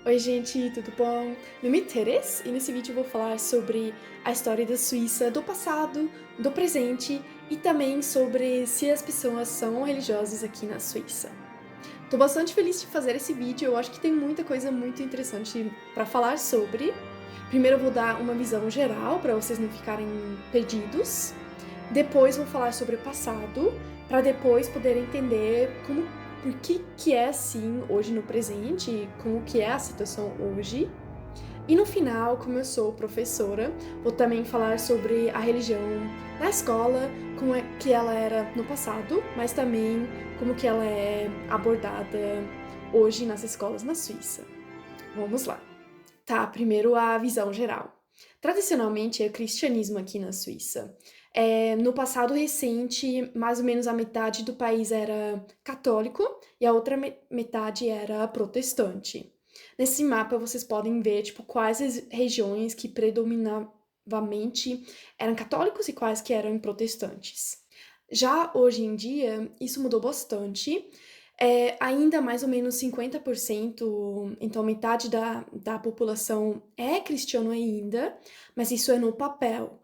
Oi, gente, tudo bom? Meu nome é Teres e nesse vídeo eu vou falar sobre a história da Suíça do passado, do presente e também sobre se as pessoas são religiosas aqui na Suíça. Tô bastante feliz de fazer esse vídeo, eu acho que tem muita coisa muito interessante para falar sobre. Primeiro eu vou dar uma visão geral para vocês não ficarem perdidos. Depois vou falar sobre o passado, para depois poder entender por que é assim hoje no presente, como que é a situação hoje. E no final, como eu sou professora, vou também falar sobre a religião na escola, como é que ela era no passado, mas também como que ela é abordada hoje nas escolas na Suíça. Vamos lá. Tá, primeiro a visão geral. Tradicionalmente é o cristianismo aqui na Suíça. No passado recente, mais ou menos a metade do país era católico e a outra metade era protestante. Nesse mapa vocês podem ver tipo, quais as regiões que predominantemente eram católicos e quais que eram protestantes. Já hoje em dia, isso mudou bastante. Ainda mais ou menos 50%, então metade da população é cristiano ainda, mas isso é no papel.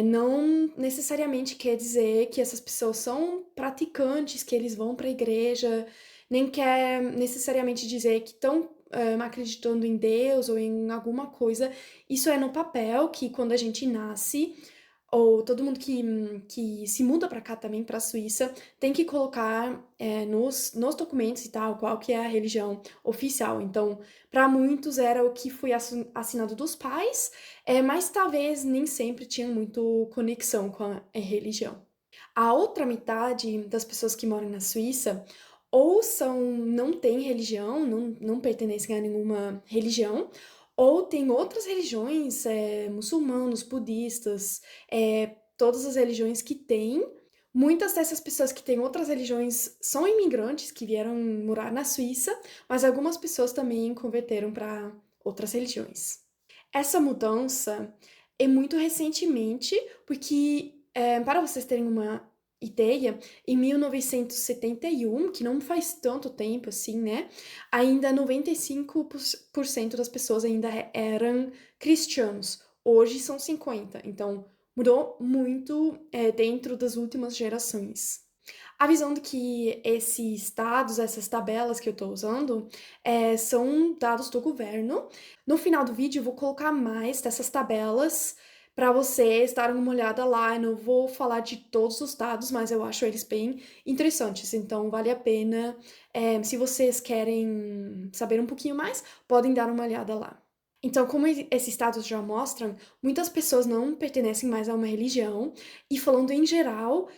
Não necessariamente quer dizer que essas pessoas são praticantes, que eles vão para a igreja, nem quer necessariamente dizer que estão acreditando em Deus ou em alguma coisa. Isso é no papel, que quando a gente nasce, ou todo mundo que se muda para cá também, para a Suíça, tem que colocar nos documentos e tal, qual que é a religião oficial. Então, para muitos era o que foi assinado dos pais, mas talvez nem sempre tinha muito conexão com a religião. A outra metade das pessoas que moram na Suíça ou não têm religião, não pertencem a nenhuma religião, ou tem outras religiões, muçulmanos, budistas, todas as religiões que têm. Muitas dessas pessoas que têm outras religiões são imigrantes que vieram morar na Suíça, mas algumas pessoas também converteram para outras religiões. Essa mudança é muito recentemente, porque, para vocês terem uma ideia, em 1971, que não faz tanto tempo assim, né? Ainda 95% das pessoas ainda eram cristianos. Hoje são 50%. Então, mudou muito, dentro das últimas gerações. Avisando que esses dados, essas tabelas que eu estou usando, são dados do governo. No final do vídeo, eu vou colocar mais dessas tabelas para vocês darem uma olhada lá. Eu não vou falar de todos os dados, mas eu acho eles bem interessantes, então vale a pena. Se vocês querem saber um pouquinho mais, podem dar uma olhada lá. Então, como esses dados já mostram, muitas pessoas não pertenecem mais a uma religião, e falando em geral,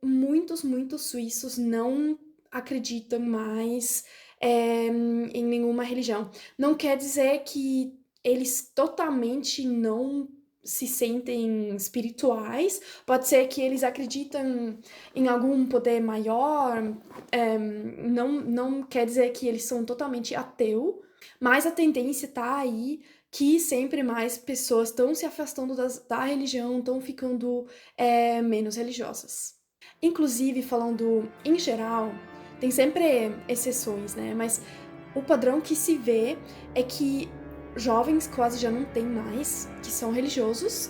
muitos suíços não acreditam mais em nenhuma religião. Não quer dizer que eles totalmente não se sentem espirituais, pode ser que eles acreditam em algum poder maior, não quer dizer que eles são totalmente ateu, mas a tendência tá aí que sempre mais pessoas estão se afastando da religião, estão ficando menos religiosas. Inclusive, falando em geral, tem sempre exceções, né? Mas o padrão que se vê é que jovens quase já não tem mais, que são religiosos.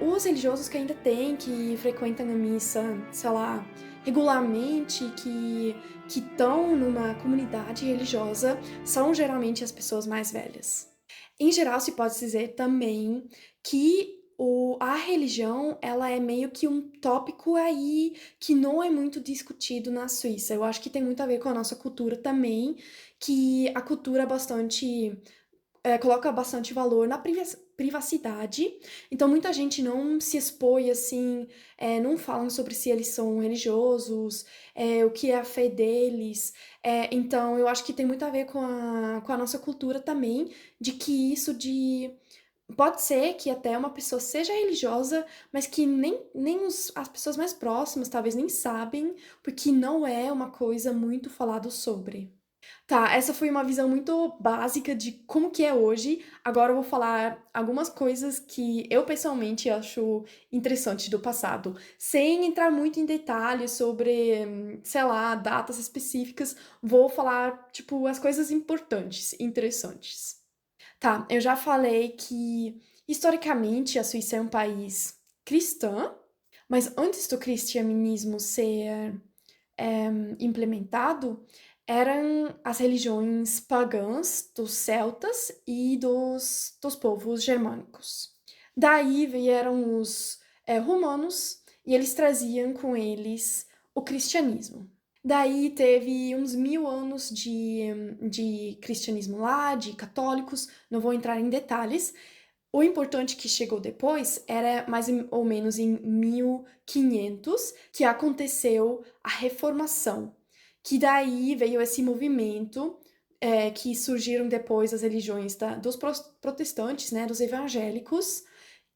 Os religiosos que ainda têm, que frequentam a missa, sei lá, regularmente, que estão numa comunidade religiosa, são geralmente as pessoas mais velhas. Em geral, se pode dizer também que a religião, ela é meio que um tópico aí que não é muito discutido na Suíça. Eu acho que tem muito a ver com a nossa cultura também, que a cultura é bastante coloca bastante valor na privacidade. Então, muita gente não se expõe assim, não falam sobre se eles são religiosos, o que é a fé deles. Então, eu acho que tem muito a ver com a nossa cultura também, de que isso de. Pode ser que até uma pessoa seja religiosa, mas que nem as pessoas mais próximas talvez nem sabem, porque não é uma coisa muito falado sobre. Tá, essa foi uma visão muito básica de como que é hoje. Agora eu vou falar algumas coisas que eu pessoalmente acho interessante do passado, sem entrar muito em detalhes sobre, sei lá, datas específicas. Vou falar, tipo, as coisas importantes, interessantes. Tá, eu já falei que historicamente a Suíça é um país cristã, mas antes do cristianismo ser implementado eram as religiões pagãs dos celtas e dos povos germânicos. Daí vieram os romanos e eles traziam com eles o cristianismo. Daí teve uns 1000 anos de cristianismo lá, de católicos, não vou entrar em detalhes, o importante que chegou depois era mais ou menos em 1500 que aconteceu a Reformação, que daí veio esse movimento que surgiram depois as religiões dos protestantes, né, dos evangélicos,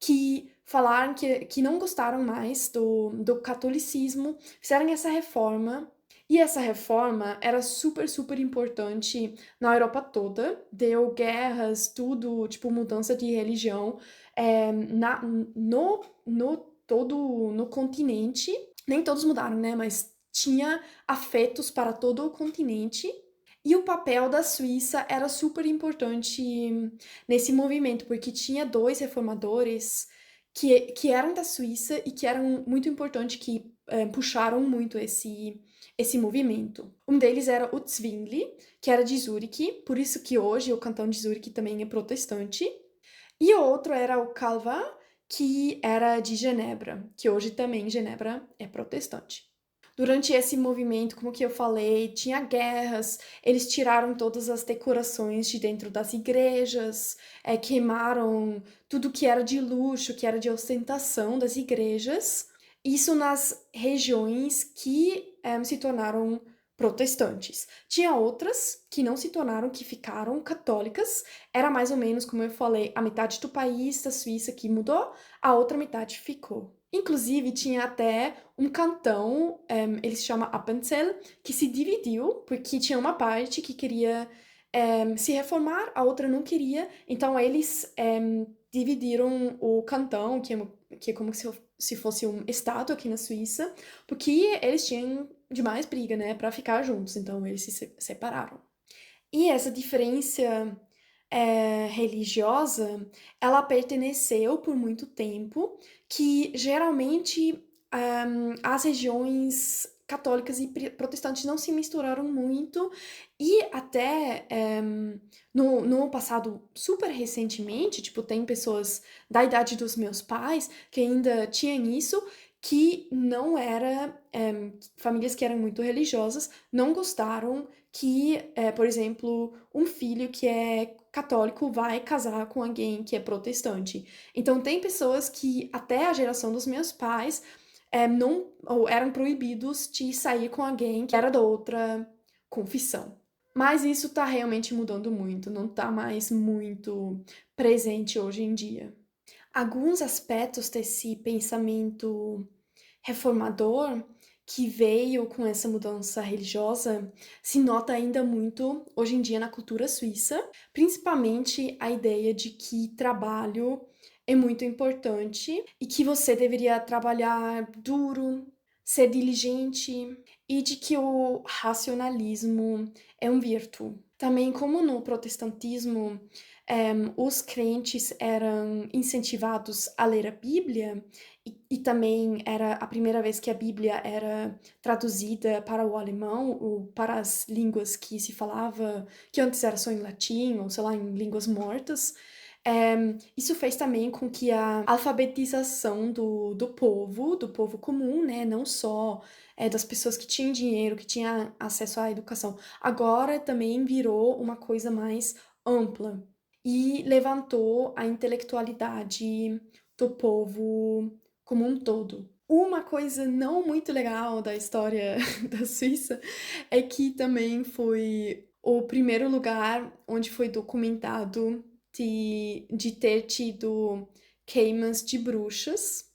que falaram que não gostaram mais do catolicismo, fizeram essa reforma. E essa reforma era super, super importante na Europa toda, deu guerras, tudo, tipo, mudança de religião no todo, no continente. Nem todos mudaram, né? Mas tinha afetos para todo o continente. E o papel da Suíça era super importante nesse movimento, porque tinha dois reformadores que eram da Suíça e que eram muito importantes, que puxaram muito esse movimento. Um deles era o Zwingli, que era de Zurique, por isso que hoje o cantão de Zurique também é protestante. E o outro era o Calvin, que era de Genebra, que hoje também Genebra é protestante. Durante esse movimento, como que eu falei, tinha guerras, eles tiraram todas as decorações de dentro das igrejas, queimaram tudo que era de luxo, que era de ostentação das igrejas. Isso nas regiões que se tornaram protestantes. Tinha outras que não se tornaram, que ficaram católicas. Era mais ou menos, como eu falei, a metade do país da Suíça que mudou, a outra metade ficou. Inclusive, tinha até um cantão, ele se chama Appenzell, que se dividiu, porque tinha uma parte que queria se reformar, a outra não queria. Então, eles dividiram o cantão, que é como se fosse um estado aqui na Suíça, porque eles tinham demais briga, né, para ficar juntos. Então, eles se separaram. E essa diferença religiosa, ela perteneceu por muito tempo, que geralmente as regiões católicas e protestantes não se misturaram muito, e até no passado super recentemente, tipo, tem pessoas da idade dos meus pais que ainda tinham isso, que não era, famílias que eram muito religiosas, não gostaram que, por exemplo, um filho que é católico vai casar com alguém que é protestante. Então, tem pessoas que, até a geração dos meus pais, não, ou eram proibidos de sair com alguém que era da outra confissão. Mas isso tá realmente mudando muito, não tá mais muito presente hoje em dia. Alguns aspectos desse pensamento reformador que veio com essa mudança religiosa se nota ainda muito hoje em dia na cultura suíça, principalmente a ideia de que trabalho é muito importante e que você deveria trabalhar duro, ser diligente e de que o racionalismo é um virtude. Também, como no protestantismo, os crentes eram incentivados a ler a Bíblia, e também era a primeira vez que a Bíblia era traduzida para o alemão ou para as línguas que se falava, que antes era só em latim ou, sei lá, em línguas mortas. Isso fez também com que a alfabetização do povo comum, né, não só das pessoas que tinham dinheiro, que tinham acesso à educação, agora também virou uma coisa mais ampla e levantou a intelectualidade do povo como um todo. Uma coisa não muito legal da história da Suíça é que também foi o primeiro lugar onde foi documentado de ter tido queimas de bruxas.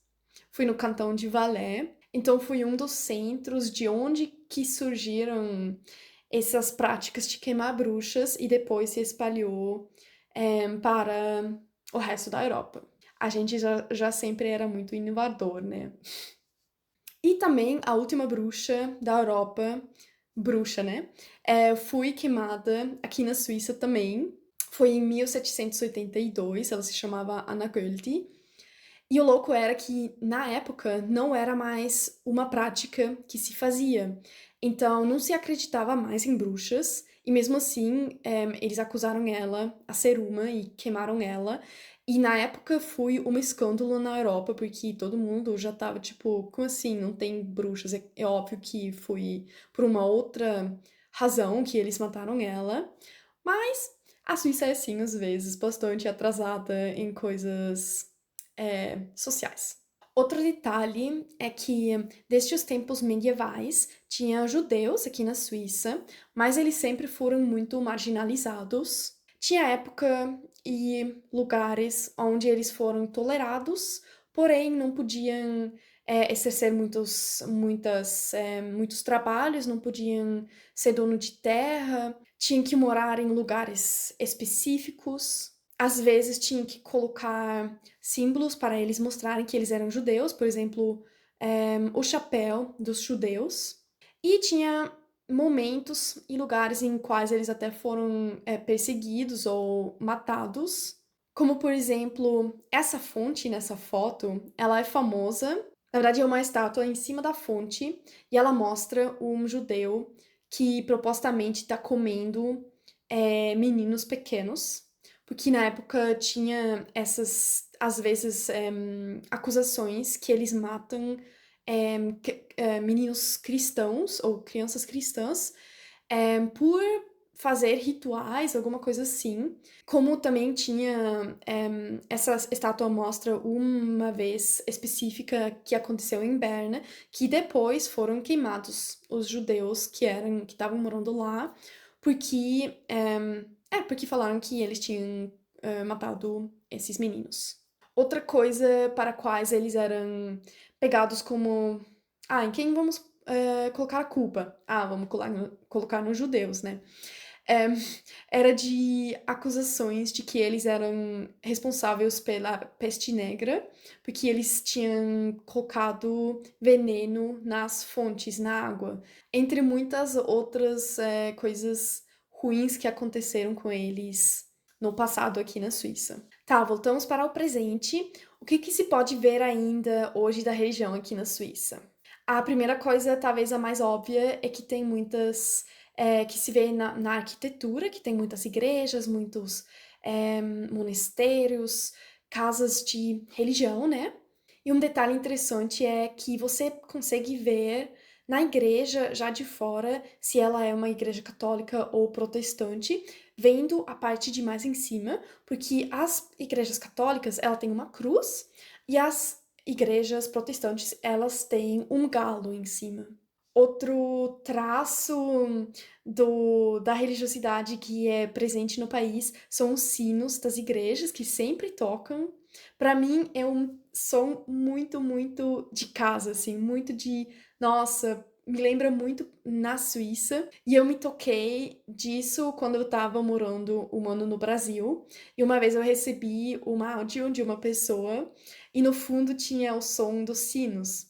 Foi no cantão de Valais. Então foi um dos centros de onde que surgiram essas práticas de queimar bruxas e depois se espalhou para o resto da Europa. A gente já sempre era muito inovador, né? E também a última bruxa da Europa, bruxa, né? Foi queimada aqui na Suíça também. Foi em 1782, ela se chamava Anna Göldi. E o louco era que, na época, não era mais uma prática que se fazia. Então, não se acreditava mais em bruxas, e mesmo assim, eles acusaram ela a ser uma e queimaram ela. E na época foi um escândalo na Europa, porque todo mundo já tava tipo, como assim? Não tem bruxas? É óbvio que foi por uma outra razão que eles mataram ela. Mas a Suíça é assim, às vezes, bastante atrasada em coisas sociais. Outro detalhe é que, desde os tempos medievais, tinha judeus aqui na Suíça, mas eles sempre foram muito marginalizados. Tinha época e lugares onde eles foram tolerados, porém não podiam exercer muitos trabalhos, não podiam ser dono de terra, tinham que morar em lugares específicos. Às vezes tinham que colocar símbolos para eles mostrarem que eles eram judeus, por exemplo, o chapéu dos judeus. E tinha momentos e lugares em quais eles até foram perseguidos ou matados. Como, por exemplo, essa fonte nessa foto, ela é famosa. Na verdade, é uma estátua em cima da fonte e ela mostra um judeu que supostamente está comendo meninos pequenos, porque na época tinha essas, às vezes, acusações que eles matam meninos cristãos ou crianças cristãs por fazer rituais, alguma coisa assim. Como também tinha essa estátua mostra uma vez específica que aconteceu em Berna, que depois foram queimados os judeus que estavam morando lá, porque porque falaram que eles tinham matado esses meninos. Outra coisa para quais eles eram pegados como em quem vamos colocar a culpa? Vamos colocar nos judeus, né? É, era de acusações de que eles eram responsáveis pela peste negra, porque eles tinham colocado veneno nas fontes, na água, entre muitas outras coisas ruins que aconteceram com eles no passado aqui na Suíça. Tá, voltamos para o presente. O que se pode ver ainda hoje da região aqui na Suíça? A primeira coisa, talvez a mais óbvia, é que tem muitas que se vê na arquitetura, que tem muitas igrejas, muitos monastérios, casas de religião, né? E um detalhe interessante é que você consegue ver na igreja, já de fora, se ela é uma igreja católica ou protestante, vendo a parte de mais em cima, porque as igrejas católicas, ela tem uma cruz, e as igrejas protestantes, elas têm um galo em cima. Outro traço da religiosidade que é presente no país são os sinos das igrejas, que sempre tocam. Para mim, é um som muito, muito de casa, assim, muito de. Nossa, me lembra muito na Suíça. E eu me toquei disso quando eu tava morando um ano no Brasil. E uma vez eu recebi um áudio de uma pessoa, e no fundo tinha o som dos sinos.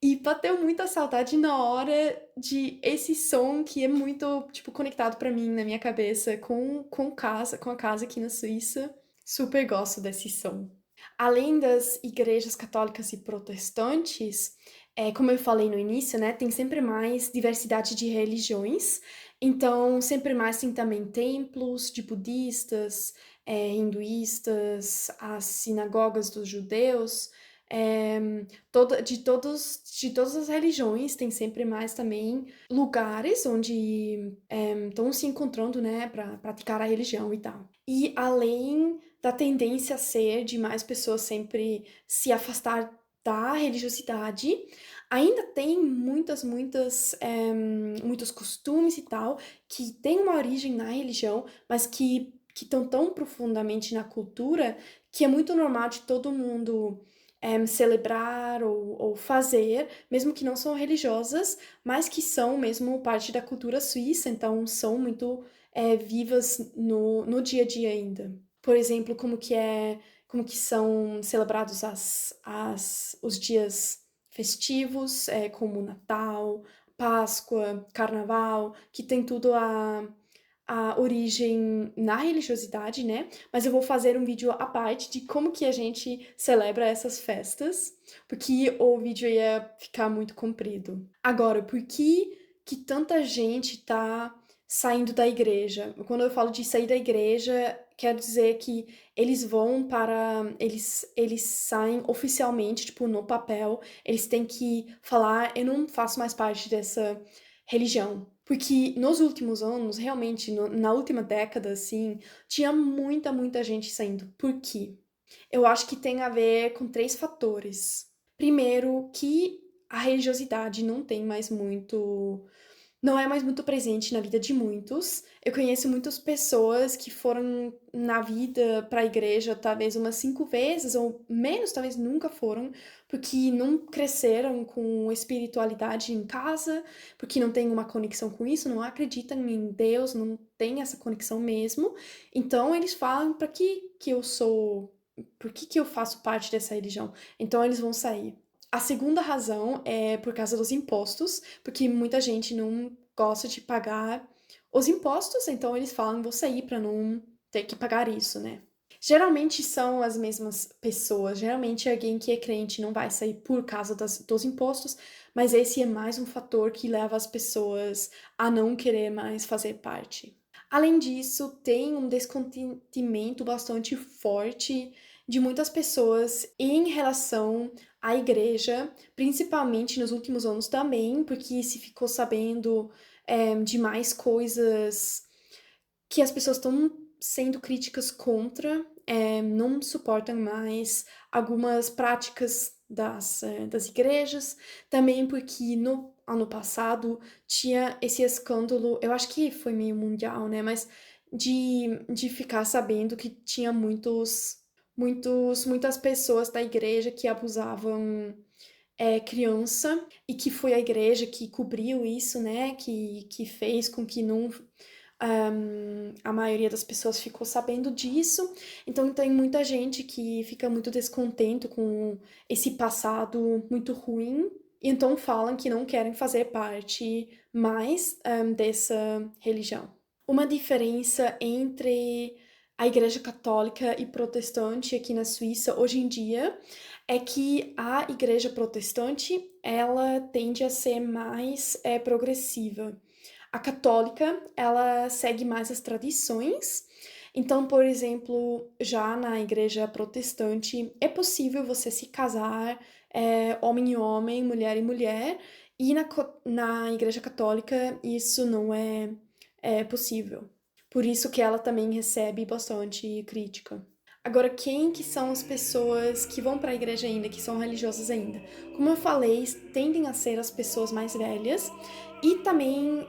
E bateu muita saudade na hora de esse som que é muito, tipo, conectado pra mim na minha cabeça com a casa aqui na Suíça. Super gosto desse som. Além das igrejas católicas e protestantes, como eu falei no início, né, tem sempre mais diversidade de religiões. Então, sempre mais tem também templos de budistas, hinduístas, as sinagogas dos judeus. De todas as religiões, tem sempre mais também lugares onde estão se encontrando, né, para praticar a religião e tal. E além da tendência a ser de mais pessoas sempre se afastar da religiosidade, ainda tem muitos costumes e tal que têm uma origem na religião, mas que estão tão profundamente na cultura que é muito normal de todo mundo celebrar ou fazer, mesmo que não são religiosas, mas que são mesmo parte da cultura suíça, então são muito vivas no dia a dia ainda. Por exemplo, como que são celebrados os dias festivos, como Natal, Páscoa, Carnaval, que tem tudo a origem na religiosidade, né? Mas eu vou fazer um vídeo à parte de como que a gente celebra essas festas, porque o vídeo ia ficar muito comprido. Agora, por que tanta gente tá saindo da igreja? Quando eu falo de sair da igreja, quero dizer que eles saem oficialmente, tipo, no papel, eles têm que falar, eu não faço mais parte dessa religião. Porque nos últimos anos, realmente, na última década, assim, tinha muita gente saindo. Por quê? Eu acho que tem a ver com três fatores. Primeiro, que a religiosidade não é mais muito presente na vida de muitos. Eu conheço muitas pessoas que foram na vida para a igreja talvez umas 5 vezes, ou menos, talvez nunca foram, porque não cresceram com espiritualidade em casa, porque não tem uma conexão com isso, não acreditam em Deus, não tem essa conexão mesmo. Então eles falam para que eu sou, por que eu faço parte dessa religião? Então eles vão sair. A segunda razão é por causa dos impostos, porque muita gente não gosta de pagar os impostos, então eles falam, vou sair para não ter que pagar isso, né? Geralmente são as mesmas pessoas, geralmente alguém que é crente não vai sair por causa dos impostos, mas esse é mais um fator que leva as pessoas a não querer mais fazer parte. Além disso, tem um descontentamento bastante forte de muitas pessoas em relação à igreja, principalmente nos últimos anos também, porque se ficou sabendo de mais coisas que as pessoas estão sendo críticas contra, não suportam mais algumas práticas das igrejas, também porque no ano passado tinha esse escândalo, eu acho que foi meio mundial, né? Mas de ficar sabendo que tinha muitas pessoas da igreja que abusavam criança e que foi a igreja que cobriu isso, né? Que fez com que não a maioria das pessoas ficou sabendo disso, então tem muita gente que fica muito descontente com esse passado muito ruim, e então falam que não querem fazer parte mais dessa religião. Uma diferença entre a Igreja Católica e Protestante aqui na Suíça hoje em dia é que a Igreja Protestante ela tende a ser mais progressiva. A católica, ela segue mais as tradições. Então, por exemplo, já na igreja protestante, é possível você se casar homem e homem, mulher e mulher, e na igreja católica isso não é possível. Por isso que ela também recebe bastante crítica. Agora, quem que são as pessoas que vão para a igreja ainda, que são religiosas ainda? Como eu falei, tendem a ser as pessoas mais velhas e também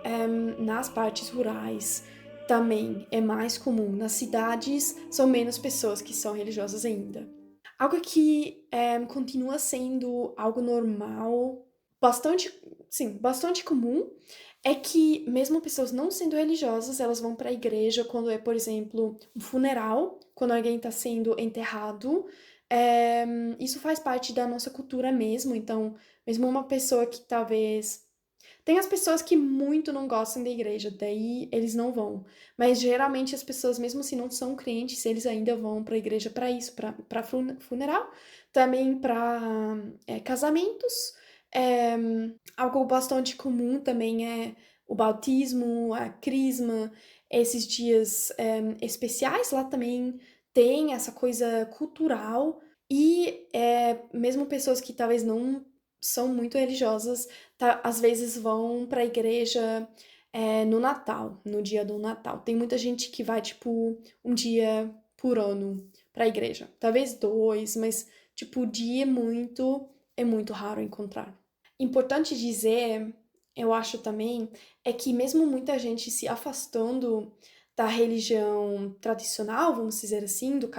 nas partes rurais também é mais comum. Nas cidades são menos pessoas que são religiosas ainda. Algo que continua sendo algo normal, bastante, sim, bastante comum, é que mesmo pessoas não sendo religiosas, elas vão para a igreja quando é, por exemplo, um funeral, quando alguém está sendo enterrado. Isso faz parte da nossa cultura mesmo, então, mesmo uma pessoa que talvez tem as pessoas que muito não gostam da igreja, daí eles não vão. Mas geralmente as pessoas, mesmo se não são crentes, eles ainda vão para a igreja para isso, para funeral, também para casamentos. É, algo bastante comum também é o batismo, a crisma, esses dias especiais lá também tem essa coisa cultural e mesmo pessoas que talvez não são muito religiosas às vezes vão pra igreja no Natal, no dia do Natal. Tem muita gente que vai, tipo, um dia por ano pra igreja. Talvez dois, mas, tipo, o dia é muito raro encontrar. Importante dizer, eu acho também, é que mesmo muita gente se afastando da religião tradicional, vamos dizer assim, do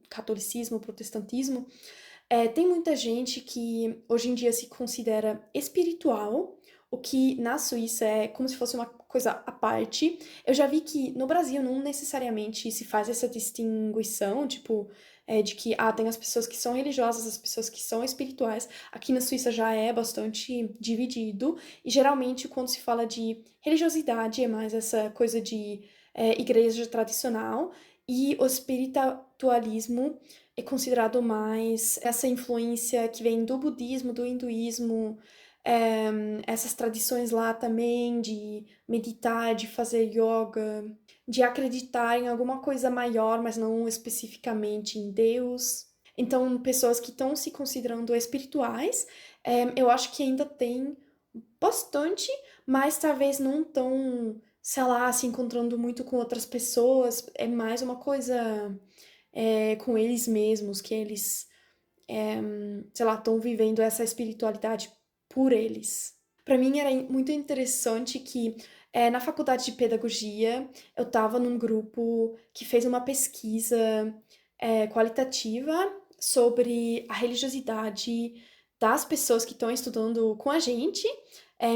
catolicismo, protestantismo, Tem muita gente que hoje em dia se considera espiritual, o que na Suíça é como se fosse uma coisa à parte. Eu já vi que no Brasil não necessariamente se faz essa distinguição, tipo, de que tem as pessoas que são religiosas, as pessoas que são espirituais. Aqui na Suíça já é bastante dividido, e geralmente quando se fala de religiosidade é mais essa coisa de igreja tradicional, e o espiritualismo é considerado mais essa influência que vem do budismo, do hinduísmo, essas tradições lá também de meditar, de fazer yoga, de acreditar em alguma coisa maior, mas não especificamente em Deus. Então, pessoas que estão se considerando espirituais, eu acho que ainda tem bastante, mas talvez não tão, sei lá, se encontrando muito com outras pessoas. É mais uma coisa com eles mesmos, que eles, sei lá, estão vivendo essa espiritualidade por eles. Para mim era muito interessante que na faculdade de pedagogia eu estava num grupo que fez uma pesquisa qualitativa sobre a religiosidade das pessoas que estão estudando com a gente,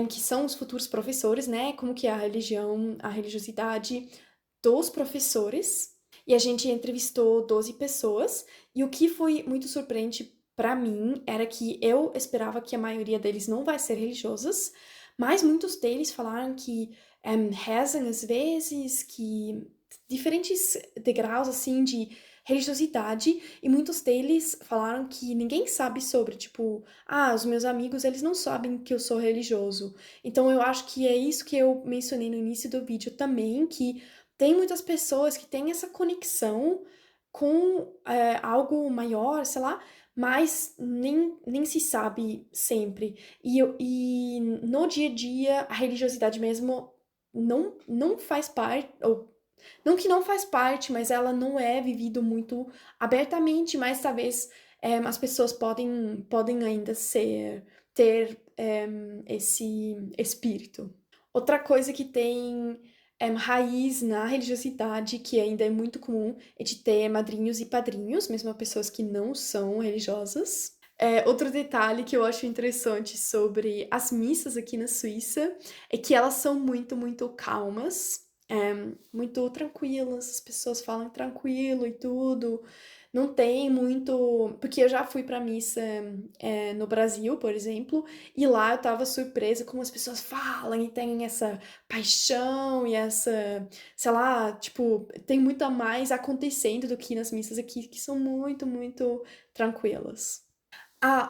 que são os futuros professores, né? Como que é a religião, a religiosidade dos professores. E a gente entrevistou 12 pessoas. E o que foi muito surpreendente para mim era que eu esperava que a maioria deles não vai ser religiosas, mas muitos deles falaram que rezam às vezes, que diferentes degraus assim de religiosidade, e muitos deles falaram que ninguém sabe sobre, tipo, os meus amigos, eles não sabem que eu sou religioso. Então eu acho que é isso que eu mencionei no início do vídeo também, que tem muitas pessoas que têm essa conexão com algo maior, sei lá, mas nem se sabe sempre. E no dia a dia, a religiosidade mesmo não faz parte, ou não que não faz parte, mas ela não é vivido muito abertamente, mas talvez as pessoas podem ainda ter esse espírito. Outra coisa que tem raiz na religiosidade, que ainda é muito comum, é de ter madrinhos e padrinhos, mesmo pessoas que não são religiosas. Outro detalhe que eu acho interessante sobre as missas aqui na Suíça é que elas são muito, muito calmas, muito tranquilas, as pessoas falam tranquilo e tudo. Não tem muito. Porque eu já fui pra missa no Brasil, por exemplo, e lá eu tava surpresa como as pessoas falam e tem essa paixão e essa, sei lá, tipo, tem muito a mais acontecendo do que nas missas aqui, que são muito, muito tranquilas.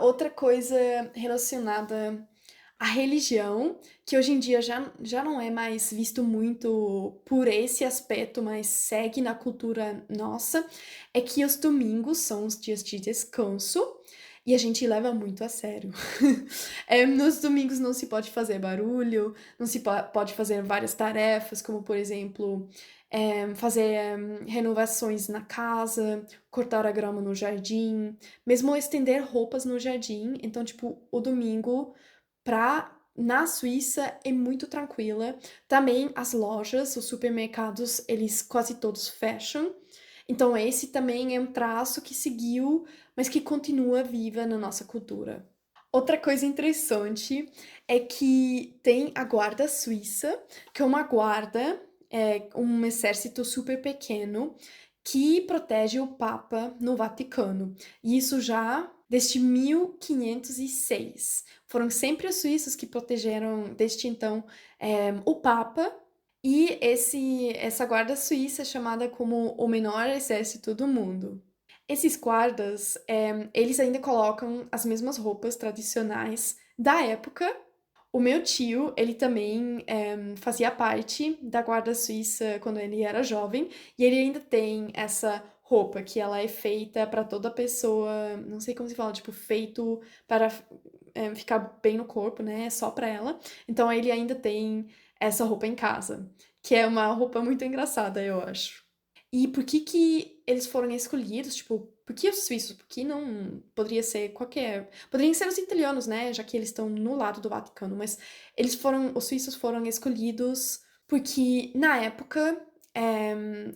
Outra coisa relacionada à religião, que hoje em dia já não é mais visto muito por esse aspecto, mas segue na cultura nossa, é que os domingos são os dias de descanso e a gente leva muito a sério. Nos domingos não se pode fazer barulho, não se pode fazer várias tarefas, como por exemplo, fazer renovações na casa, cortar a grama no jardim, mesmo estender roupas no jardim. Então, tipo, o domingo na Suíça é muito tranquila. Também as lojas, os supermercados, eles quase todos fecham. Então, esse também é um traço que seguiu, mas que continua viva na nossa cultura. Outra coisa interessante é que tem a guarda suíça, que é uma guarda, um exército super pequeno que protege o Papa no Vaticano. E isso já desde 1506. Foram sempre os suíços que protegeram, desde então, o Papa. E essa guarda suíça é chamada como o menor exército do mundo. Esses guardas, eles ainda colocam as mesmas roupas tradicionais da época. O meu tio, ele também fazia parte da guarda suíça quando ele era jovem, e ele ainda tem essa roupa que ela é feita para toda pessoa, não sei como se fala, tipo, feito para ficar bem no corpo, né? Só para ela. Então ele ainda tem essa roupa em casa, que é uma roupa muito engraçada, eu acho. E por que que eles foram escolhidos? Tipo, por que os suíços? Por que não poderia ser qualquer. Poderiam ser os italianos, né? Já que eles estão no lado do Vaticano, mas os suíços foram escolhidos porque, na época,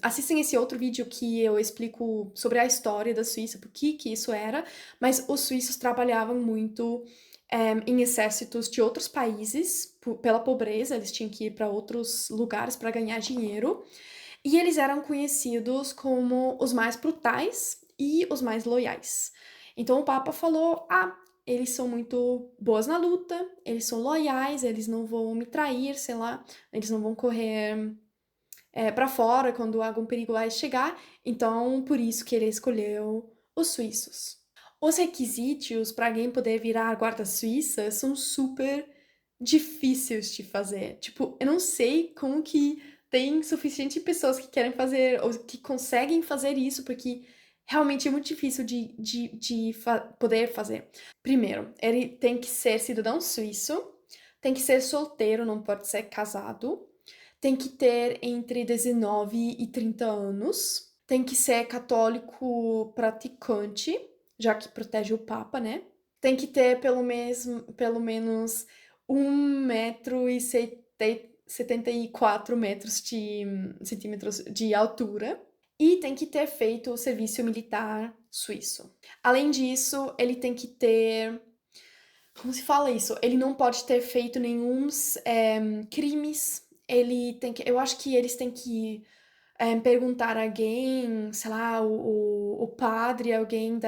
assistem esse outro vídeo que eu explico sobre a história da Suíça, por que isso era, mas os suíços trabalhavam muito em exércitos de outros países, pela pobreza, eles tinham que ir para outros lugares para ganhar dinheiro, e eles eram conhecidos como os mais brutais e os mais loiais. Então o Papa falou: ah, eles são muito boas na luta, eles são loiais, eles não vão me trair, sei lá, eles não vão correr para fora quando algum perigo vai chegar, então por isso que ele escolheu os suíços. Os requisitos para alguém poder virar guarda suíça são super difíceis de fazer. Tipo, eu não sei como que tem suficiente pessoas que querem fazer ou que conseguem fazer isso, porque realmente é muito difícil de poder fazer. Primeiro, ele tem que ser cidadão suíço, tem que ser solteiro, não pode ser casado, tem que ter entre 19 e 30 anos, tem que ser católico praticante, já que protege o Papa, né? Tem que ter pelo menos 1,74 m centímetros de altura e tem que ter feito o serviço militar suíço. Além disso, ele tem que ter. Como se fala isso? Ele não pode ter feito nenhum crimes. Ele tem que. Eu acho que eles têm que perguntar a alguém, sei lá, o padre, alguém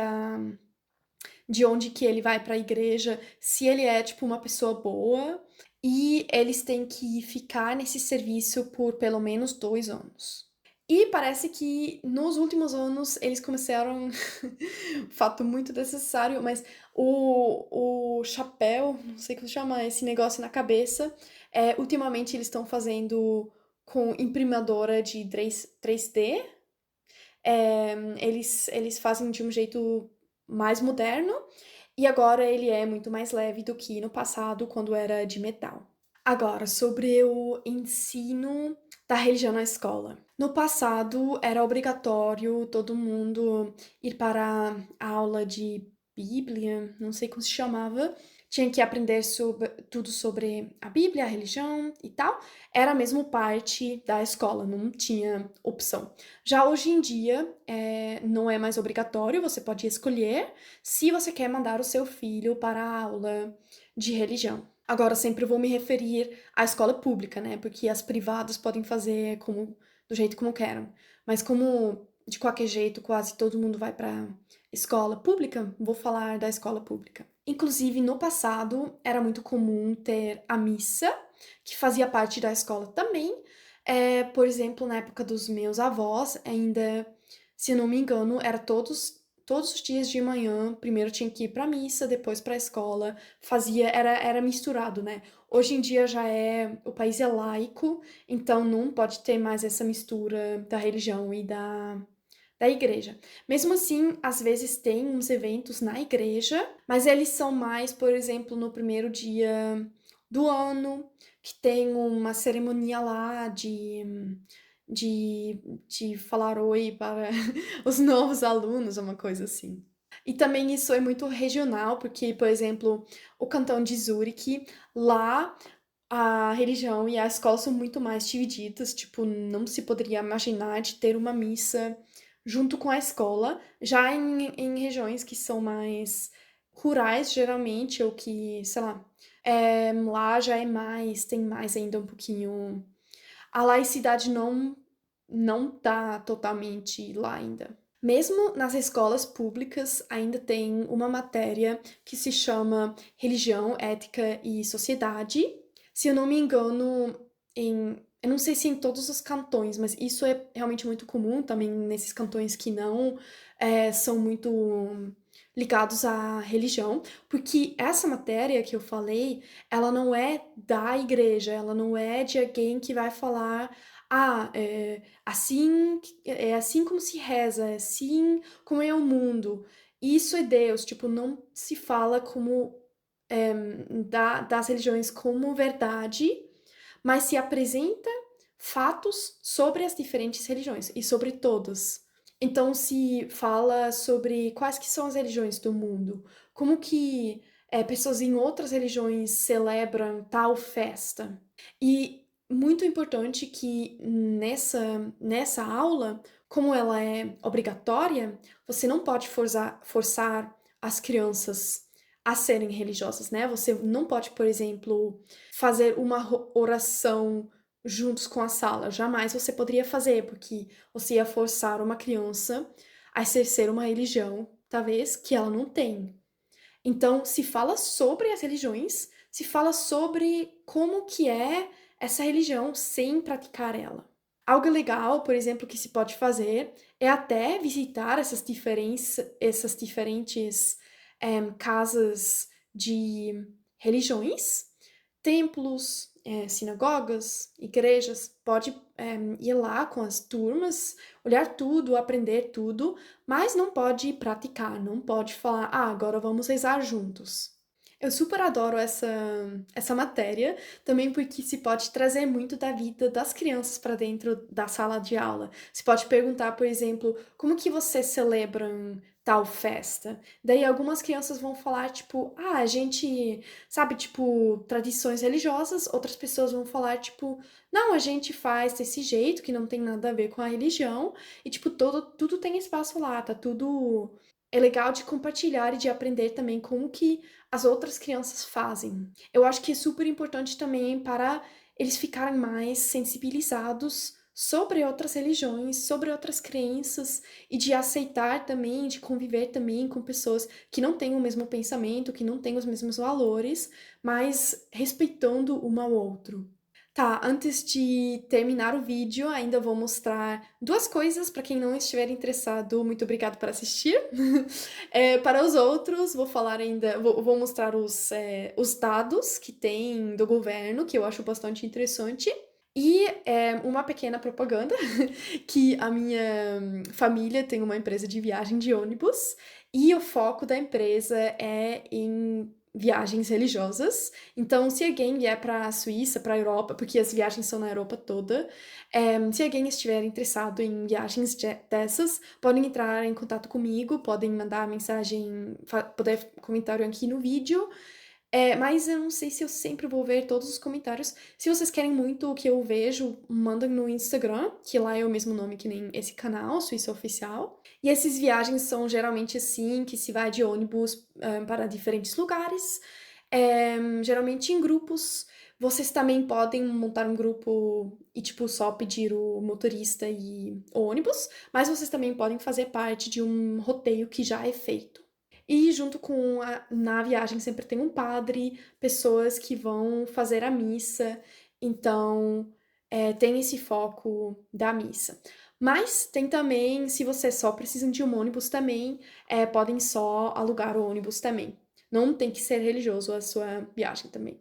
de onde que ele vai para a igreja, se ele é, tipo, uma pessoa boa. E eles têm que ficar nesse serviço por pelo menos 2 anos. E parece que nos últimos anos eles começaram, fato muito necessário, mas o chapéu, não sei como chama, esse negócio na cabeça, ultimamente eles estão fazendo com imprimadora de 3D. Eles fazem de um jeito mais moderno e agora ele é muito mais leve do que no passado, quando era de metal. Agora, sobre o ensino da religião na escola. No passado, era obrigatório todo mundo ir para a aula de Bíblia, não sei como se chamava, tinha que aprender tudo sobre a Bíblia, a religião e tal. Era mesmo parte da escola, não tinha opção. Já hoje em dia, não é mais obrigatório, você pode escolher se você quer mandar o seu filho para a aula de religião. Agora, sempre vou me referir à escola pública, né? Porque as privadas podem fazer do jeito como querem. Mas como de qualquer jeito quase todo mundo vai para escola pública, vou falar da escola pública. Inclusive, no passado, era muito comum ter a missa, que fazia parte da escola também. Por exemplo, na época dos meus avós, ainda, se eu não me engano, era todos os dias de manhã, primeiro tinha que ir pra missa, depois pra escola, era misturado, né? Hoje em dia o país é laico, então não pode ter mais essa mistura da religião e da igreja. Mesmo assim, às vezes tem uns eventos na igreja, mas eles são mais, por exemplo, no primeiro dia do ano, que tem uma cerimônia lá de falar oi para os novos alunos, uma coisa assim. E também isso é muito regional, porque, por exemplo, o cantão de Zurique, lá a religião e a escola são muito mais divididas, tipo, não se poderia imaginar de ter uma missa junto com a escola, já em regiões que são mais rurais, geralmente, ou que, sei lá, lá já tem mais ainda um pouquinho. A laicidade não tá totalmente lá ainda. Mesmo nas escolas públicas, ainda tem uma matéria que se chama Religião, Ética e Sociedade. Se eu não me engano, eu não sei se em todos os cantões, mas isso é realmente muito comum também nesses cantões que não são muito ligados à religião, porque essa matéria que eu falei, ela não é da igreja, ela não é de alguém que vai falar, é assim como se reza, é assim como é o mundo. Isso é Deus, tipo, não se fala como das religiões como verdade, mas se apresenta fatos sobre as diferentes religiões e sobre todas. Então se fala sobre quais que são as religiões do mundo, como que pessoas em outras religiões celebram tal festa. E muito importante que nessa aula, como ela é obrigatória, você não pode forçar as crianças a serem religiosas, né. Você não pode, por exemplo, fazer uma oração juntos com a sala, jamais você poderia fazer, porque você ia forçar uma criança a exercer uma religião, talvez, que ela não tem. Então, se fala sobre as religiões, se fala sobre como que é essa religião sem praticar ela. Algo legal, por exemplo, que se pode fazer é até visitar essas diferentes casas de religiões, templos, sinagogas, igrejas. Pode ir lá com as turmas, olhar tudo, aprender tudo, mas não pode praticar, não pode falar: "Ah, agora vamos rezar juntos". Eu super adoro essa matéria, também porque se pode trazer muito da vida das crianças para dentro da sala de aula. Se pode perguntar, por exemplo: "Como que vocês celebram tal festa?". Daí algumas crianças vão falar, tipo: "Ah, a gente", sabe, tipo, tradições religiosas, outras pessoas vão falar, tipo: "Não, a gente faz desse jeito, que não tem nada a ver com a religião", e tipo, tudo tem espaço lá, tá tudo é legal de compartilhar e de aprender também com o que as outras crianças fazem. Eu acho que é super importante também para eles ficarem mais sensibilizados sobre outras religiões, sobre outras crenças e de aceitar também, de conviver também com pessoas que não têm o mesmo pensamento, que não têm os mesmos valores, mas respeitando um ao outro. Tá, antes de terminar o vídeo, ainda vou mostrar 2 coisas para quem não estiver interessado, muito obrigado por assistir. Para os outros, vou falar ainda vou mostrar os dados que tem do governo, que eu acho bastante interessante, e, uma pequena propaganda, que a minha família tem uma empresa de viagem de ônibus, e o foco da empresa é em viagens religiosas. Então, se alguém vier para a Suíça, para a Europa, porque as viagens são na Europa toda, se alguém estiver interessado em viagens dessas, podem entrar em contato comigo, podem mandar mensagem, poder comentário aqui no vídeo. Mas eu não sei se eu sempre vou ver todos os comentários. Se vocês querem muito o que eu vejo, mandem no Instagram, que lá é o mesmo nome que nem esse canal, Suíça Oficial. E essas viagens são geralmente assim, que se vai de ônibus, para diferentes lugares, geralmente em grupos. Vocês também podem montar um grupo e, tipo, só pedir o motorista e o ônibus, mas vocês também podem fazer parte de um roteiro que já é feito. E junto com na viagem sempre tem um padre, pessoas que vão fazer a missa, então, tem esse foco da missa. Mas tem também, se vocês só precisam de um ônibus também, podem só alugar o ônibus também. Não tem que ser religioso a sua viagem também.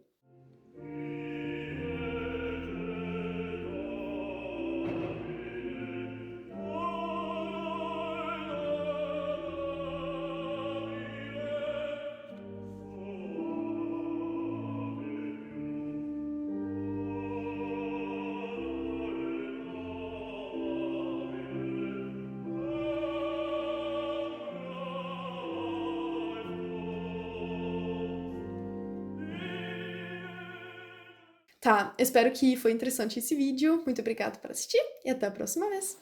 Tá, espero que foi interessante esse vídeo. Muito obrigada por assistir e até a próxima vez.